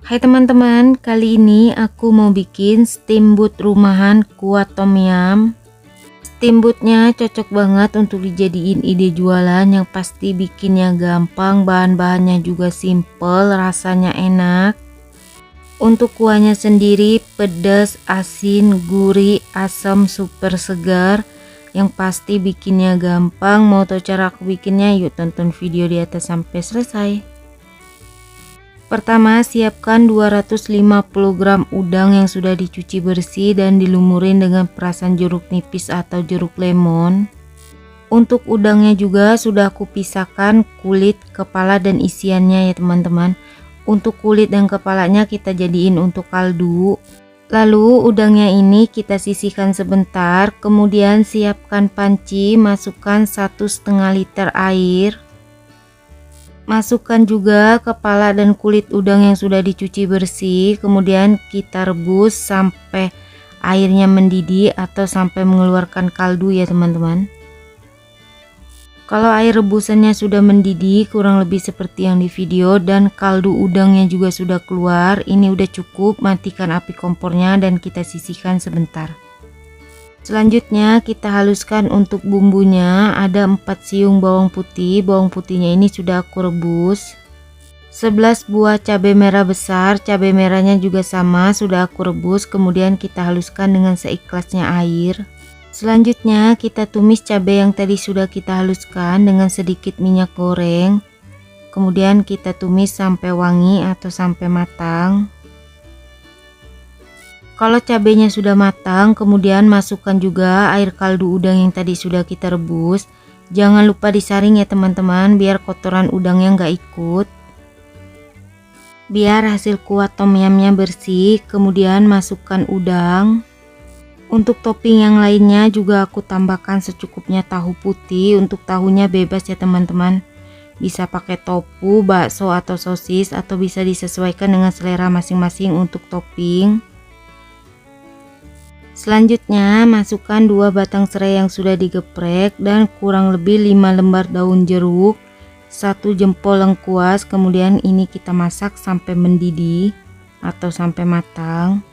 Hai teman-teman, kali ini aku mau bikin steamboat rumahan kuah tom yum. Steamboatnya cocok banget untuk dijadiin ide jualan yang pasti bikinnya gampang, bahan-bahannya juga simple, rasanya enak. Untuk kuahnya sendiri pedas, asin, gurih, asam, super segar. Yang pasti bikinnya gampang. Mau tahu cara aku bikinnya? Yuk tonton video di atas sampai selesai. Pertama, siapkan 250 gram udang yang sudah dicuci bersih dan dilumurin dengan perasan jeruk nipis atau jeruk lemon. Untuk udangnya juga sudah aku pisahkan kulit, kepala dan isiannya ya teman-teman. Untuk kulit dan kepalanya kita jadiin untuk kaldu. Lalu udangnya ini kita sisihkan sebentar, kemudian siapkan panci, masukkan 1,5 liter air. Masukkan juga kepala dan kulit udang yang sudah dicuci bersih, kemudian kita rebus sampai airnya mendidih atau sampai mengeluarkan kaldu ya teman-teman. Kalau air rebusannya sudah mendidih kurang lebih seperti yang di video dan kaldu udangnya juga sudah keluar, ini udah cukup, matikan api kompornya dan kita sisihkan sebentar. Selanjutnya kita haluskan untuk bumbunya. Ada 4 siung bawang putihnya ini sudah aku rebus. 11 buah cabai merah besar, cabai merahnya juga sama sudah aku rebus, kemudian kita haluskan dengan seikhlasnya air. Selanjutnya kita tumis cabai yang tadi sudah kita haluskan dengan sedikit minyak goreng. Kemudian kita tumis sampai wangi atau sampai matang. Kalau cabenya sudah matang, kemudian masukkan juga air kaldu udang yang tadi sudah kita rebus. Jangan lupa disaring ya teman-teman, biar kotoran udangnya nggak ikut. Biar hasil kuah tom yumnya bersih, kemudian masukkan udang. Untuk topping yang lainnya juga aku tambahkan secukupnya tahu putih. Untuk tahunya bebas ya teman-teman. Bisa pakai tofu, bakso atau sosis, atau bisa disesuaikan dengan selera masing-masing untuk topping. Selanjutnya masukkan 2 batang serai yang sudah digeprek dan kurang lebih 5 lembar daun jeruk, 1 jempol lengkuas. Kemudian ini kita masak sampai mendidih atau sampai matang.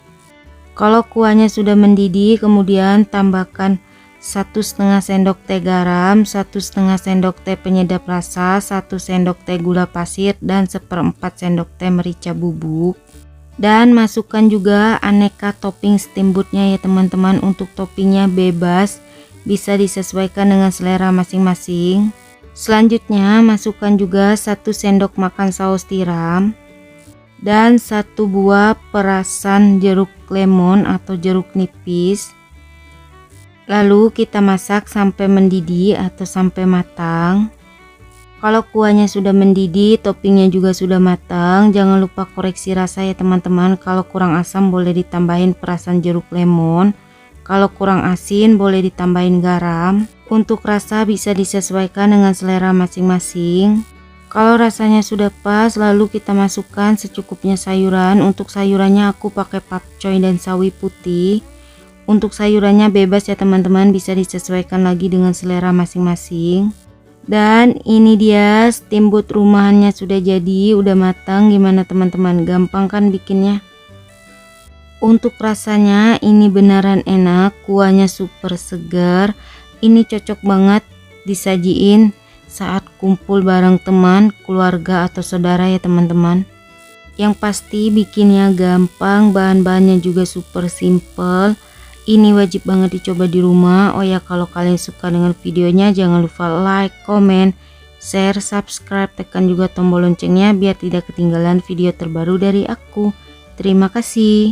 Kalau kuahnya sudah mendidih, kemudian tambahkan 1,5 sendok teh garam, 1,5 sendok teh penyedap rasa, 1 sendok teh gula pasir dan 1/4 sendok teh merica bubuk. Dan masukkan juga aneka topping steamboatnya ya teman-teman. Untuk toppingnya bebas, bisa disesuaikan dengan selera masing-masing. Selanjutnya masukkan juga 1 sendok makan saus tiram dan 1 buah perasan jeruk lemon atau jeruk nipis. Lalu kita masak sampai mendidih atau sampai matang. Kalau kuahnya sudah mendidih, toppingnya juga sudah matang, jangan lupa koreksi rasa ya teman-teman. Kalau kurang asam boleh ditambahin perasan jeruk lemon, kalau kurang asin boleh ditambahin garam. Untuk rasa bisa disesuaikan dengan selera masing-masing. Kalau rasanya sudah pas, lalu kita masukkan secukupnya sayuran. Untuk sayurannya aku pakai pakcoy dan sawi putih. Untuk sayurannya bebas ya teman-teman, bisa disesuaikan lagi dengan selera masing-masing. Dan ini dia steamboat rumahannya sudah jadi, udah matang. Gimana teman-teman, gampang kan bikinnya? Untuk rasanya ini beneran enak, kuahnya super segar. Ini cocok banget disajiin saat kumpul bareng teman, keluarga atau saudara ya teman-teman. Yang pasti bikinnya gampang, bahan-bahannya juga super simple. Ini wajib banget dicoba di rumah. Oh ya, kalau kalian suka dengan videonya jangan lupa like, comment, share, subscribe, tekan juga tombol loncengnya biar tidak ketinggalan video terbaru dari aku. Terima kasih.